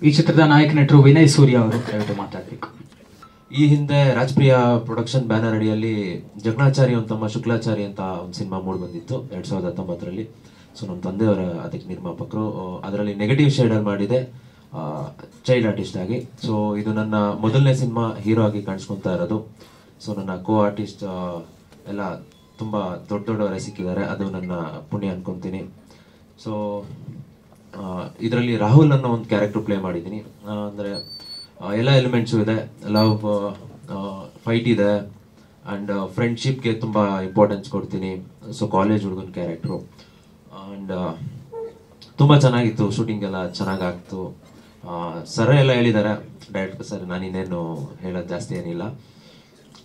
ಈ ಚಿತ್ರದ ನಾಯಕ ನಟರು ವಿನಯ್ ಸೂರ್ಯ ಅವರು ದಯವಿಟ್ಟು ಮಾತಾಡಬೇಕು. ಈ ಹಿಂದೆ ರಾಜಪ್ರಿಯ ಪ್ರೊಡಕ್ಷನ್ ಬ್ಯಾನರ್ ಅಡಿಯಲ್ಲಿ ಜಗಣಾಚಾರಿ ತಮ್ಮ ಶುಕ್ಲಾಚಾರಿ ಅಂತ ಒಂದು ಸಿನಿಮಾ ಮೂಡಿ ಬಂದಿತ್ತು 2019ರಲ್ಲಿ. ಸೊ ನಮ್ಮ ತಂದೆಯವರ ಅದಕ್ಕೆ ನಿರ್ಮಾಪಕರು. ಅದರಲ್ಲಿ ನೆಗೆಟಿವ್ ಶೇಡಲ್ಲಿ ಮಾಡಿದೆ, ಚೈಲ್ಡ್ ಆರ್ಟಿಸ್ಟ್ ಆಗಿ. ಸೊ ಇದು ನನ್ನ ಮೊದಲನೇ ಸಿನಿಮಾ ಹೀರೋ ಆಗಿ ಕಾಣಿಸ್ಕೊತಾ ಇರೋದು. ಸೊ ನನ್ನ ಕೋ ಆರ್ಟಿಸ್ಟ್ ಎಲ್ಲ ತುಂಬ ದೊಡ್ಡವರೇ ಸಿಕ್ಕಿದ್ದಾರೆ, ಅದು ನನ್ನ ಪುಣ್ಯ ಅನ್ಕೊತೀನಿ. ಸೊ ಇದರಲ್ಲಿ ರಾಹುಲ್ ಅನ್ನೋ ಒಂದು ಕ್ಯಾರೆಕ್ಟರ್ ಪ್ಲೇ ಮಾಡಿದ್ದೀನಿ. ಅಂದರೆ ಎಲ್ಲ ಎಲಿಮೆಂಟ್ಸು ಇದೆ, ಲವ್, ಫೈಟ್ ಇದೆ, ಆ್ಯಂಡ್ ಫ್ರೆಂಡ್ಶಿಪ್ಗೆ ತುಂಬ ಇಂಪಾರ್ಟೆನ್ಸ್ ಕೊಡ್ತೀನಿ. ಸೊ ಕಾಲೇಜ್ ಹುಡುಗನ ಕ್ಯಾರೆಕ್ಟ್ರು. ಆ್ಯಂಡ್ ತುಂಬ ಚೆನ್ನಾಗಿತ್ತು, ಶೂಟಿಂಗ್ ಎಲ್ಲ ಚೆನ್ನಾಗಾಗ್ತು. ಸರ್ ಎಲ್ಲ ಹೇಳಿದ್ದಾರೆ, ಡೈರೆಕ್ಟರ್ ಸರ್, ನಾನು ಇನ್ನೇನು ಹೇಳೋದು ಜಾಸ್ತಿ ಏನಿಲ್ಲ.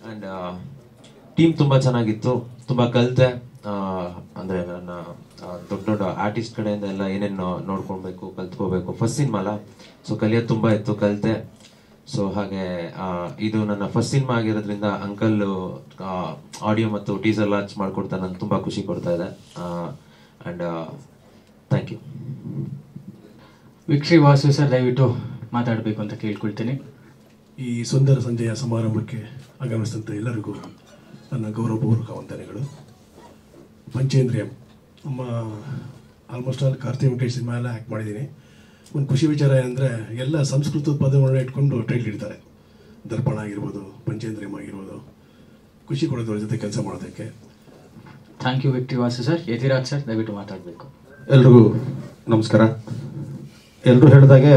ಆ್ಯಂಡ್ ಟೀಮ್ ತುಂಬ ಚೆನ್ನಾಗಿತ್ತು, ತುಂಬ ಕಲಿತೆ. ಅಂದರೆ ನನ್ನ ದೊಡ್ಡ ದೊಡ್ಡ ಆರ್ಟಿಸ್ಟ್ ಕಡೆಯಿಂದ ಎಲ್ಲ ಏನೇನು ನೋಡ್ಕೊಳ್ಬೇಕು, ಕಲ್ತ್ಕೋಬೇಕು. ಫಸ್ಟ್ ಸಿನಿಮಾ ಅಲ್ಲ, ಸೊ ಕಲಿಯೋದು ತುಂಬ ಇತ್ತು, ಕಲಿತೆ. ಸೊ ಹಾಗೆ ಇದು ನನ್ನ ಫಸ್ಟ್ ಸಿನಿಮಾ ಆಗಿರೋದ್ರಿಂದ ಅಂಕಲ್ ಆಡಿಯೋ ಮತ್ತು ಟೀಸರ್ ಲಾಂಚ್ ಮಾಡಿಕೊಡ್ತಾ ನನಗೆ ತುಂಬ ಖುಷಿ ಕೊಡ್ತಾ ಇದೆ. And thank you. Victory Vasu sir ದಯವಿಟ್ಟು ಮಾತಾಡಬೇಕು ಅಂತ ಕೇಳ್ಕೊಳ್ತೀನಿ. ಈ ಸುಂದರ ಸಂಜೆಯ ಸಮಾರಂಭಕ್ಕೆ ಆಗಮಿಸಿದಂಥ ಎಲ್ಲರಿಗೂ ನನ್ನ ಗೌರವಪೂರ್ವಕ ವಂದನೆಗಳು. ಪಂಚೇಂದ್ರಿಯಂ ನಮ್ಮ almost all Karthik Venkatesh cinema ಎಲ್ಲ ಆ್ಯಕ್ಟ್ ಮಾಡಿದ್ದೀನಿ. ಒಂದು ಖುಷಿ ವಿಚಾರ ಏನಂದರೆ ಎಲ್ಲ ಸಂಸ್ಕೃತ ಪದಗಳನ್ನ ಇಟ್ಕೊಂಡು ಟೈಟ್ಲ್ ಇಡ್ತಾರೆ. ದರ್ಪಣ ಆಗಿರ್ಬೋದು, ಪಂಚೇಂದ್ರಿಯಂ ಆಗಿರ್ಬೋದು, ಖುಷಿ ಕೊಡೋದ್ರ ಜೊತೆ ಕೆಲಸ ಮಾಡೋದಕ್ಕೆ. Thank you victory Vasu sir. Yathiraj sir ದಯವಿಟ್ಟು ಮಾತಾಡಬೇಕು. ಎಲ್ರಿಗೂ ನಮಸ್ಕಾರ. ಎಲ್ಲರೂ ಹೇಳಿದಾಗೆ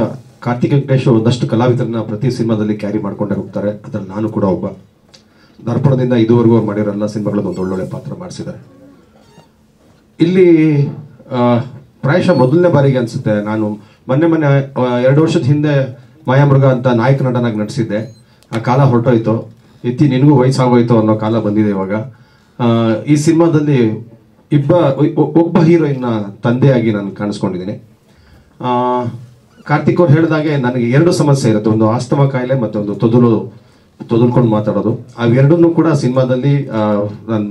ಕಾರ್ತಿಕ್ ವೆಂಕಟೇಶ್ ಒಂದಷ್ಟು ಕಲಾವಿದರನ್ನ ಪ್ರತಿ ಸಿನಿಮಾದಲ್ಲಿ ಕ್ಯಾರಿ ಮಾಡ್ಕೊಂಡೇ ಹೋಗ್ತಾರೆ. ಅದರಲ್ಲಿ ನಾನು ಕೂಡ ಒಬ್ಬ. ದರ್ಪಣದಿಂದ ಇದುವರೆಗೂ ಅವ್ರು ಮಾಡಿರೋ ಎಲ್ಲ ಸಿನಿಮಾಗಳನ್ನು ಒಂದು ಒಳ್ಳೊಳ್ಳೆ ಪಾತ್ರ ಮಾಡಿಸಿದ್ದಾರೆ. ಇಲ್ಲಿ ಪ್ರಾಯಶಃ ಮೊದಲನೇ ಬಾರಿಗೆ ಅನಿಸುತ್ತೆ, ನಾನು ಮೊನ್ನೆ 2 ವರ್ಷದ ಹಿಂದೆ ಮಾಯಾಮೃಗ ಅಂತ ನಾಯಕ ನಟನಾಗಿ ನಟಿಸಿದ್ದೆ. ಆ ಕಾಲ ಹೊರಟೋಯ್ತು, ಎತ್ತಿ ನಿನಗೂ ವಯಸ್ಸಾಗೋಯ್ತು ಅನ್ನೋ ಕಾಲ ಬಂದಿದೆ ಇವಾಗ. ಈ ಸಿನಿಮಾದಲ್ಲಿ ಒಬ್ಬ ಹೀರೋಯಿನ್ನ ತಂದೆಯಾಗಿ ನಾನು ಕಾಣಿಸ್ಕೊಂಡಿದ್ದೀನಿ. ಕಾರ್ತಿಕ್ ಅವ್ರು ಹೇಳಿದಾಗೆ ನನಗೆ 2 ಸಮಸ್ಯೆ ಇರುತ್ತೆ, ಒಂದು ಆಸ್ತಮಾ ಕಾಯಿಲೆ ಮತ್ತೊಂದು ತೊದಲ್ಕೊಂಡು ಮಾತಾಡೋದು. ಅವೆರಡನ್ನೂ ಕೂಡ ಸಿನಿಮಾದಲ್ಲಿ ನಾನು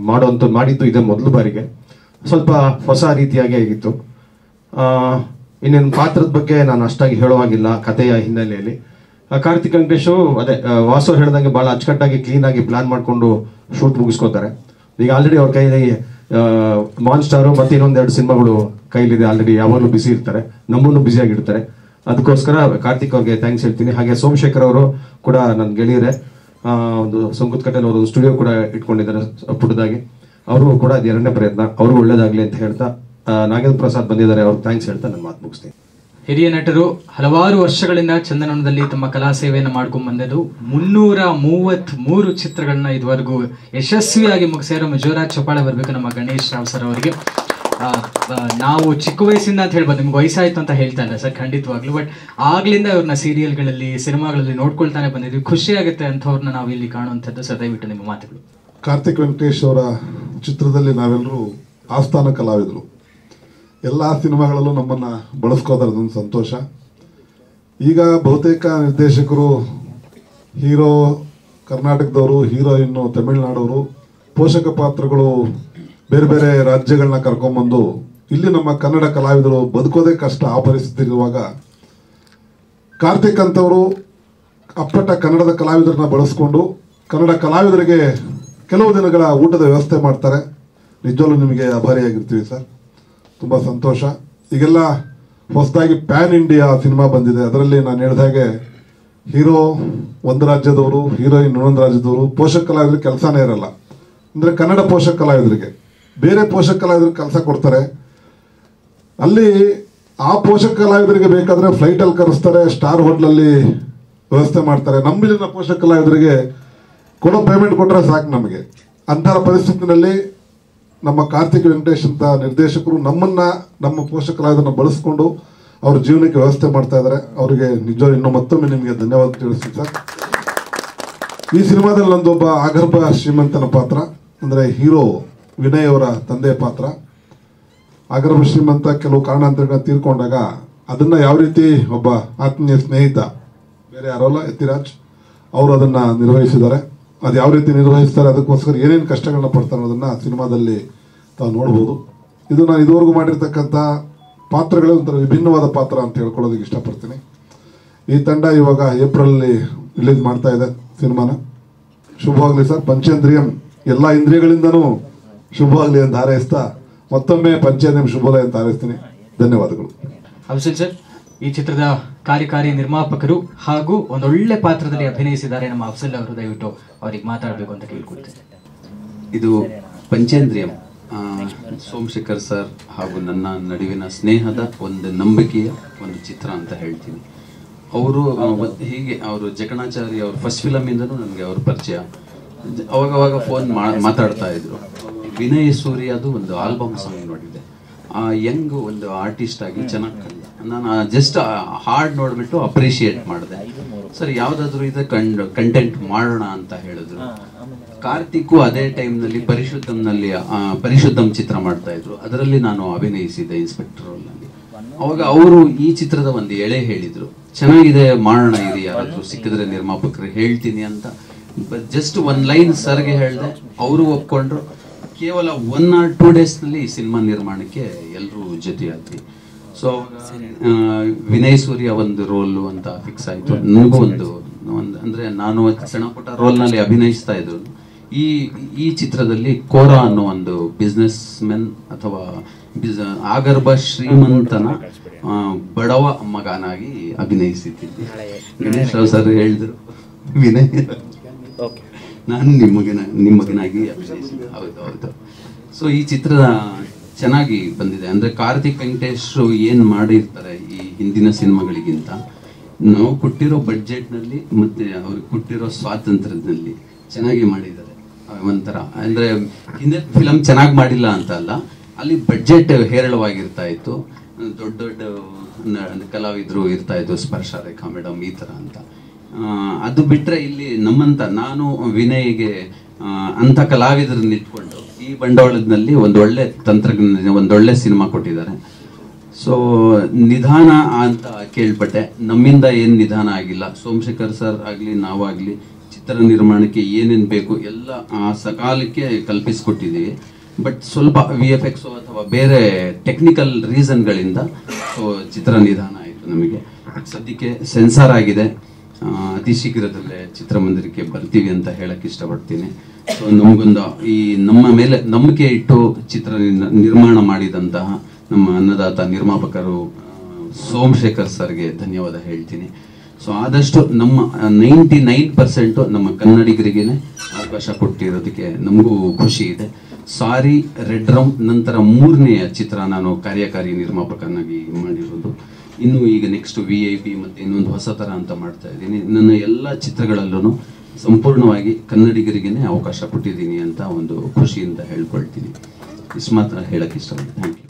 ಮಾಡಿದ್ದು ಇದೇ ಮೊದಲ ಬಾರಿಗೆ. ಸ್ವಲ್ಪ ಹೊಸ ರೀತಿಯಾಗಿ ಆಗಿತ್ತು. ಇನ್ನೇನು ಪಾತ್ರದ ಬಗ್ಗೆ ನಾನು ಅಷ್ಟಾಗಿ ಹೇಳುವಾಗಿಲ್ಲ ಕಥೆಯ ಹಿನ್ನೆಲೆಯಲ್ಲಿ. ಕಾರ್ತಿಕ್ ವೆಂಕಟೇಶು ಅದೇ ವಾಸು ಹೇಳಿದಂಗೆ ಭಾಳ ಅಚ್ಚುಕಟ್ಟಾಗಿ ಕ್ಲೀನಾಗಿ ಪ್ಲಾನ್ ಮಾಡಿಕೊಂಡು ಶೂಟ್ ಮುಗಿಸ್ಕೋತಾರೆ. ಈಗ ಆಲ್ರೆಡಿ ಅವ್ರ ಕೈಯಲ್ಲಿ ಮಾನ್ಸ್ಟಾರು ಮತ್ತು ಇನ್ನೊಂದೆರಡು ಸಿನಿಮಾಗಳು ಕೈಲಿದೆ, ಆಲ್ರೆಡಿ ಯಾವಾಗಲೂ ಬ್ಯುಸಿ ಇರ್ತಾರೆ, ನಮ್ಮನ್ನು ಬ್ಯುಸಿಯಾಗಿರ್ತಾರೆ. ಅದಕ್ಕೋಸ್ಕರ ಕಾರ್ತಿಕ್ ಅವ್ರಿಗೆ ಥ್ಯಾಂಕ್ಸ್ ಹೇಳ್ತೀನಿ. ಹಾಗೆ ಸೋಮಶೇಖರ್ ಅವರು ಕೂಡ ನನ್ನ ಗೆಳೆಯರೆ, ಒಂದು ಸಂಕುತ್ಕಟ್ಟೆಯಲ್ಲಿ ಅವರು ಸ್ಟುಡಿಯೋ ಕೂಡ ಇಟ್ಕೊಂಡಿದ್ದಾರೆ ಪುಟ್ಟದಾಗಿ. ಅವರು ಕೂಡ ಅದು 2ನೇ ಪ್ರಯತ್ನ, ಅವ್ರಿಗೂ ಒಳ್ಳೇದಾಗಲಿ ಅಂತ ಹೇಳ್ತಾ, ನಾಗೇಂದ್ರ ಪ್ರಸಾದ್ ಬಂದಿದ್ದಾರೆ, ಅವ್ರಿಗೆ ಥ್ಯಾಂಕ್ಸ್ ಹೇಳ್ತಾ ನನ್ನ ಮಾತು ಮುಗಿಸ್ತೀನಿ. ಹಿರಿಯ ನಟರು ಹಲವಾರು ವರ್ಷಗಳಿಂದ ಚಂದನವನದಲ್ಲಿ ತಮ್ಮ ಕಲಾ ಸೇವೆಯನ್ನು ಮಾಡ್ಕೊಂಡು ಬಂದದ್ದು 333 ಚಿತ್ರಗಳನ್ನ ಇದುವರೆಗೂ ಯಶಸ್ವಿಯಾಗಿ ಮುಗಿಸ್ಯಾರ. ಜೋರಾಗಿ ಚಪ್ಪಾಳೆ ಬರಬೇಕು ನಮ್ಮ ಗಣೇಶ್ ರಾವ್ ಸರ್ ಅವರಿಗೆ. ನಾವು ಚಿಕ್ಕ ವಯಸ್ಸಿಂದ ಅಂತ ಹೇಳ್ಬೋದು, ನಿಮ್ಗೆ ವಯಸ್ಸಾಯ್ತು ಅಂತ ಹೇಳ್ತಾ ಇಲ್ಲ ಸರ್, ಖಂಡಿತವಾಗ್ಲೂ. ಬಟ್ ಆಗ್ಲಿಂದ ಇವ್ರನ್ನ ಸೀರಿಯಲ್ಗಳಲ್ಲಿ, ಸಿನಿಮಾಗಳಲ್ಲಿ ನೋಡ್ಕೊಳ್ತಾನೆ ಬಂದಿದ್ವಿ. ಖುಷಿ ಆಗುತ್ತೆ ಅಂಥವ್ರನ್ನ ನಾವು ಇಲ್ಲಿ ಕಾಣುವಂಥದ್ದು. ಸರ್ ದಯವಿಟ್ಟು ನಿಮ್ಮ ಮಾತುಗಳು. ಕಾರ್ತಿಕ್ ವೆಂಕಟೇಶ್ ಅವರ ಚಿತ್ರದಲ್ಲಿ ನಾವೆಲ್ಲರೂ ಆಸ್ಥಾನ ಕಲಾವಿದರು. ಎಲ್ಲ ಸಿನಿಮಾಗಳಲ್ಲೂ ನಮ್ಮನ್ನು ಬಳಸ್ಕೋದರದೊಂದು ಸಂತೋಷ. ಈಗ ಬಹುತೇಕ ನಿರ್ದೇಶಕರು ಹೀರೋ ಕರ್ನಾಟಕದವರು, ಹೀರೋಯಿನ್ನು ತಮಿಳುನಾಡವರು, ಪೋಷಕ ಪಾತ್ರಗಳು ಬೇರೆ ಬೇರೆ ರಾಜ್ಯಗಳನ್ನ ಕರ್ಕೊಂಬಂದು ಇಲ್ಲಿ ನಮ್ಮ ಕನ್ನಡ ಕಲಾವಿದರು ಬದುಕೋದೇ ಕಷ್ಟ. ಆ ಪರಿಸ್ಥಿತಿ ಇರುವಾಗ ಕಾರ್ತಿಕ್ ಅಂತವರು ಅಪ್ಪಟ ಕನ್ನಡದ ಕಲಾವಿದರನ್ನ ಬಳಸ್ಕೊಂಡು ಕನ್ನಡ ಕಲಾವಿದರಿಗೆ ಕೆಲವು ದಿನಗಳ ಊಟದ ವ್ಯವಸ್ಥೆ ಮಾಡ್ತಾರೆ. ನಿಜವಲ್ಲೂ ನಿಮಗೆ ಆಭಾರಿಯಾಗಿರ್ತೀವಿ ಸರ್, ತುಂಬ ಸಂತೋಷ. ಈಗೆಲ್ಲ ಹೊಸದಾಗಿ ಪ್ಯಾನ್ ಇಂಡಿಯಾ ಸಿನಿಮಾ ಬಂದಿದೆ. ಅದರಲ್ಲಿ ನಾನು ಹೇಳಿದಾಗೆ ಹೀರೋ ಒಂದು ರಾಜ್ಯದವರು, ಹೀರೋಯಿನ್ ಇನ್ನೊಂದು ರಾಜ್ಯದವರು. ಪೋಷಕ ಕಲಾವಿದರಿಗೆ ಕೆಲಸನೇ ಇರಲ್ಲ. ಅಂದರೆ ಕನ್ನಡ ಪೋಷಕ ಕಲಾವಿದರಿಗೆ ಬೇರೆ ಪೋಷಕ ಕಲಾವಿದರಿಗೆ ಕೆಲಸ ಕೊಡ್ತಾರೆ. ಅಲ್ಲಿ ಆ ಪೋಷಕ ಕಲಾವಿದರಿಗೆ ಬೇಕಾದರೆ ಫ್ಲೈಟಲ್ಲಿ ಕರೆಸ್ತಾರೆ, ಸ್ಟಾರ್ ಹೋಟ್ಲಲ್ಲಿ ವ್ಯವಸ್ಥೆ ಮಾಡ್ತಾರೆ. ನಮ್ಮಿಲ್ಲಿನ ಪೋಷಕ ಕಲಾವಿದರಿಗೆ ಕೊಡೋ ಪೇಮೆಂಟ್ ಕೊಟ್ಟರೆ ಸಾಕು ನಮಗೆ. ಅಂತಹ ಪರಿಸ್ಥಿತಿನಲ್ಲಿ ನಮ್ಮ ಕಾರ್ತಿಕ್ ವೆಂಕಟೇಶ್ ಅಂತ ನಿರ್ದೇಶಕರು ನಮ್ಮ ಪೋಷಕ ಕಲಾವಿದರನ್ನ ಬಳಸ್ಕೊಂಡು ಅವ್ರ ಜೀವನಕ್ಕೆ ವ್ಯವಸ್ಥೆ ಮಾಡ್ತಾ ಇದ್ದಾರೆ. ಅವರಿಗೆ ನಿಜವಾಗಿ ಇನ್ನೂ ಮತ್ತೊಮ್ಮೆ ನಿಮಗೆ ಧನ್ಯವಾದ ತಿಳಿಸ್ತೀನಿ ಸರ್. ಈ ಸಿನಿಮಾದಲ್ಲಿ ನಂದೊಬ್ಬ ಆಗರ್ಭ ಶ್ರೀಮಂತನ ಪಾತ್ರ, ಅಂದರೆ ಹೀರೋ ವಿನಯ್ ಅವರ ತಂದೆಯ ಪಾತ್ರ. ಆಗರ್ಭ ಶ್ರೀಮಂತ ಕೆಲವು ಕಾರಣಾಂತರಗಳನ್ನ ತೀರ್ಕೊಂಡಾಗ ಅದನ್ನು ಯಾವ ರೀತಿ ಒಬ್ಬ ಆತ್ಮೀಯ ಸ್ನೇಹಿತ, ಬೇರೆ ಯಾರೋಲ್ಲ, ಯತಿರಾಜ್ ಅವರು ಅದನ್ನು ನಿರ್ವಹಿಸಿದ್ದಾರೆ. ಅದು ಯಾವ ರೀತಿ ನಿರ್ವಹಿಸ್ತಾರೆ, ಅದಕ್ಕೋಸ್ಕರ ಏನೇನು ಕಷ್ಟಗಳನ್ನ ಪಡ್ತಾರೆ ಅನ್ನೋದನ್ನು ಸಿನಿಮಾದಲ್ಲಿ ತಾವು ನೋಡ್ಬೋದು. ಇದು ನಾನು ಇದುವರೆಗೂ ಮಾಡಿರ್ತಕ್ಕಂಥ ಪಾತ್ರಗಳೇ ಒಂಥರ ವಿಭಿನ್ನವಾದ ಪಾತ್ರ ಅಂತ ಹೇಳ್ಕೊಳ್ಳೋದಕ್ಕೆ ಇಷ್ಟಪಡ್ತೀನಿ. ಈ ತಂಡ ಇವಾಗ ಏಪ್ರಿಲಲ್ಲಿ ರಿಲೀಸ್ ಮಾಡ್ತಾ ಇದೆ ಸಿನಿಮಾನ. ಶುಭವಾಗಲಿ ಸರ್. ಪಂಚೇಂದ್ರಿಯಂ ಎಲ್ಲ ಇಂದ್ರಿಯಗಳಿಂದನೂ ಶುಭವಾಗಲಿ ಅಂತ ಹಾರೈಸ್ತಾ ಮತ್ತೊಮ್ಮೆ ಪಂಚೇಂದ್ರಿಯಂ ಶುಭೋದಯ ಅಂತ ಹಾರೈಸ್ತೀನಿ. ಧನ್ಯವಾದಗಳು. ಅಫ್ಜಲ್ ಸರ್, ಈ ಚಿತ್ರದ ಕಾರ್ಯಕಾರಿ ನಿರ್ಮಾಪಕರು ಹಾಗೂ ಒಂದೊಳ್ಳೆ ಪಾತ್ರದಲ್ಲಿ ಅಭಿನಯಿಸಿದ್ದಾರೆ ನಮ್ಮ ಅಫ್ಜಲ್ ಅವರು, ದಯವಿಟ್ಟು ಅವರಿಗೆ ಮಾತಾಡಬೇಕು ಅಂತ ಕೇಳ್ಕೊಳ್ತೇನೆ. ಇದು ಪಂಚೇಂದ್ರಿಯಂ ಸೋಮಶೇಖರ್ ಸರ್ ಹಾಗೂ ನನ್ನ ನಡುವಿನ ಸ್ನೇಹದ ಒಂದು ನಂಬಿಕೆಯ ಒಂದು ಚಿತ್ರ ಅಂತ ಹೇಳ್ತೀನಿ. ಅವರು ಹೀಗೆ ಅವರು ಜಕಣಾಚಾರಿ ಅವ್ರ ಫಸ್ಟ್ ಫಿಲಮಿಂದನೂ ನನಗೆ ಅವ್ರ ಪರಿಚಯ. ಅವಾಗವಾಗ ಫೋನ್ ಮಾತಾಡ್ತಾ ಇದ್ರು. ವಿನಯ್ ಸೂರ್ಯದು ಒಂದು ಆಲ್ಬಮ್ ಸಾಂಗ್ ನೋಡಿದ್ದೆ. ಆ ಯಂಗ್ ಒಂದು ಆರ್ಟಿಸ್ಟ್ ಆಗಿ ಚೆನ್ನಾಗಿ ನಾನು ಜಸ್ಟ್ ಹಾಡ್ ನೋಡ್ಬಿಟ್ಟು ಅಪ್ರಿಷಿಯೇಟ್ ಮಾಡಿದೆ. ಸರ್ ಯಾವುದಾದ್ರೂ ಇದೆ ಕಂಟೆಂಟ್ ಮಾಡೋಣ ಅಂತ ಹೇಳಿದ್ರು. ಕಾರ್ತಿಕ್ಕು ಅದೇ ಟೈಮ್ನಲ್ಲಿ ಪರಿಶುದ್ಧಂ ಚಿತ್ರ ಮಾಡ್ತಾ ಇದ್ರು. ಅದರಲ್ಲಿ ನಾನು ಅಭಿನಯಿಸಿದ್ದೆ ಇನ್ಸ್ಪೆಕ್ಟರ್ ರೋಲ್ನಲ್ಲಿ. ಅವಾಗ ಅವರು ಈ ಚಿತ್ರದ ಒಂದು ಎಳೆ ಹೇಳಿದ್ರು, ಚೆನ್ನಾಗಿದೆ ಮಾಡೋಣ, ಇರಿ ಯಾರಾದ್ರೂ ಸಿಕ್ಕಿದ್ರೆ ನಿರ್ಮಾಪಕರು ಹೇಳ್ತೀನಿ ಅಂತ. ಜಸ್ಟ್ ಒಂದು ಲೈನ್ ಸರ್ಗೆ ಹೇಳಿದೆ, ಅವರು ಒಪ್ಕೊಂಡ್ರು. ಕೇವಲ 1 or 2 ಡೇಸ್ನಲ್ಲಿ ಈ ಸಿನಿಮಾ ನಿರ್ಮಾಣಕ್ಕೆ ಎಲ್ಲರೂ ಜೊತೆಯಾದ್ವಿ. ಸೊ ವಿನಯ್ ಸೂರ್ಯ ಒಂದು ರೋಲು ಅಂತ ಫಿಕ್ಸ್ ಆಯಿತು. ನನಗೂ ಒಂದು ಅಂದರೆ ನಾನು ಸಣ್ಣ ಪುಟ್ಟ ರೋಲ್ನಲ್ಲಿ ಅಭಿನಯಿಸ್ತಾ ಇದ್ರು. ಈ ಚಿತ್ರದಲ್ಲಿ ಕೋರಾ ಅನ್ನೋ ಒಂದು ಬಿಸ್ನೆಸ್ ಮೆನ್ ಅಥವಾ ಆಗರ್ಭ ಶ್ರೀಮಂತನ ಬಡವ ಮಗನಾಗಿ ಅಭಿನಯಿಸಿದ್ದೀನಿ. ಗಣೇಶ್ ರಾವ್ ಸರ್ ಹೇಳಿದ್ರು, ವಿನಯ್ ನಾನು ನಿಮ್ಮ ಮಗನಾಗಿ ಅಭಿನಯಿಸಿದ್ದೆ. ಹೌದು. ಸೊ ಈ ಚಿತ್ರ ಚೆನ್ನಾಗಿ ಬಂದಿದೆ. ಅಂದರೆ ಕಾರ್ತಿಕ್ ವೆಂಕಟೇಶ್ ಏನು ಮಾಡಿರ್ತಾರೆ ಈ ಹಿಂದಿನ ಸಿನಿಮಾಗಳಿಗಿಂತ, ನಾವು ಕೊಟ್ಟಿರೋ ಬಡ್ಜೆಟ್ನಲ್ಲಿ ಮತ್ತು ಅವ್ರಿಗೆ ಕೊಟ್ಟಿರೋ ಸ್ವಾತಂತ್ರ್ಯದಲ್ಲಿ ಚೆನ್ನಾಗಿ ಮಾಡಿದ್ದಾರೆ. ಒಂಥರ ಅಂದರೆ ಹಿಂದೆ ಫಿಲಮ್ ಚೆನ್ನಾಗಿ ಮಾಡಿಲ್ಲ ಅಂತ ಅಲ್ಲ, ಅಲ್ಲಿ ಬಡ್ಜೆಟ್ ಹೇರಳವಾಗಿರ್ತಾ ಇತ್ತು. ದೊಡ್ಡ ಕಲಾವಿದರು ಇರ್ತಾ ಇತ್ತು, ಸ್ಪರ್ಶ ರೇಖಾ ಮೇಡಮ್ ಈ ಥರ ಅಂತ. ಅದು ಬಿಟ್ಟರೆ ಇಲ್ಲಿ ನಮ್ಮಂತ ನಾನು ವಿನಯ್ಗೆ ಅಂಥ ಕಲಾವಿದರನ್ನ ಇಟ್ಕೊಂಡು ಈ ಬಂಡವಾಳದಲ್ಲಿ ಒಂದೊಳ್ಳೆ ತಂತ್ರಜ್ಞಾನ ಒಂದೊಳ್ಳೆ ಸಿನಿಮಾ ಕೊಟ್ಟಿದ್ದಾರೆ. ಸೊ ನಿಧಾನ ಅಂತ ಕೇಳ್ಪಟ್ಟೆ, ನಮ್ಮಿಂದ ಏನು ನಿಧಾನ ಆಗಿಲ್ಲ. ಸೋಮಶೇಖರ್ ಸರ್ ಆಗಲಿ ನಾವಾಗಲಿ ಚಿತ್ರ ನಿರ್ಮಾಣಕ್ಕೆ ಏನೇನು ಬೇಕು ಎಲ್ಲ ಆ ಸಕಾಲಕ್ಕೆ ಕಲ್ಪಿಸ್ಕೊಟ್ಟಿದ್ದೀವಿ. ಬಟ್ ಸ್ವಲ್ಪ VFX ಅಥವಾ ಬೇರೆ ಟೆಕ್ನಿಕಲ್ ರೀಸನ್ಗಳಿಂದ ಸೊ ಚಿತ್ರ ನಿಧಾನ ಆಯಿತು. ನಮಗೆ ಸದ್ಯಕ್ಕೆ ಸೆನ್ಸಾರ್ ಆಗಿದೆ, ಅತಿ ಶೀಘ್ರದಲ್ಲೇ ಚಿತ್ರಮಂದಿರಕ್ಕೆ ಬರ್ತೀವಿ ಅಂತ ಹೇಳಕ್ಕೆ ಇಷ್ಟಪಡ್ತೀನಿ. ಸೊ ನಮಗೊಂದು ಈ ನಮ್ಮ ಮೇಲೆ ನಂಬಿಕೆ ಇಟ್ಟು ಚಿತ್ರ ನಿರ್ಮಾಣ ಮಾಡಿದಂತಹ ನಮ್ಮ ಅನ್ನದಾತ ನಿರ್ಮಾಪಕರು ಸೋಮಶೇಖರ್ ಸರ್ಗೆ ಧನ್ಯವಾದ ಹೇಳ್ತೀನಿ. ಸೊ ಆದಷ್ಟು ನಮ್ಮ 99% ನಮ್ಮ ಕನ್ನಡಿಗರಿಗೇನೆ ಅವಕಾಶ ಕೊಟ್ಟಿರೋದಕ್ಕೆ ನಮಗೂ ಖುಷಿ ಇದೆ. ಸಾರಿ ರೆಡ್ ರಮ್ ನಂತರ 3ನೇ ಚಿತ್ರ ನಾನು ಕಾರ್ಯಕಾರಿ ನಿರ್ಮಾಪಕನಾಗಿ ಮಾಡಿರೋದು. ಇನ್ನು ಈಗ ನೆಕ್ಸ್ಟ್ VIP ಮತ್ತು ಇನ್ನೊಂದು ಹೊಸ ಥರ ಅಂತ ಮಾಡ್ತಾ ಇದ್ದೀನಿ. ನನ್ನ ಎಲ್ಲ ಚಿತ್ರಗಳಲ್ಲೂ ಸಂಪೂರ್ಣವಾಗಿ ಕನ್ನಡಿಗರಿಗೇನೆ ಅವಕಾಶ ಕೊಟ್ಟಿದ್ದೀನಿ ಅಂತ ಒಂದು ಖುಷಿಯಿಂದ ಹೇಳ್ಕೊಳ್ತೀನಿ. ಇಷ್ಟು ಮಾತ್ರ ಹೇಳಕ್ಕೆ ಇಷ್ಟಪಡ್ತೀನಿ. Thank you.